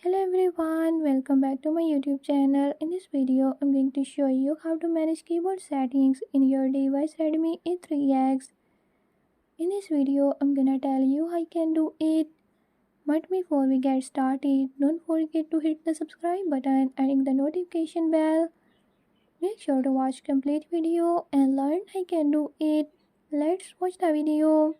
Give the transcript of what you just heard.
Hello everyone, welcome back to my YouTube channel. In this video, I'm going to show you how to manage keyboard settings in your device Redmi A3x. In this video, I'm gonna tell you how you can do it. But before we get started, don't forget to hit the subscribe button and ring the notification bell. Make sure to watch complete video and learn how you can do it. Let's watch the video.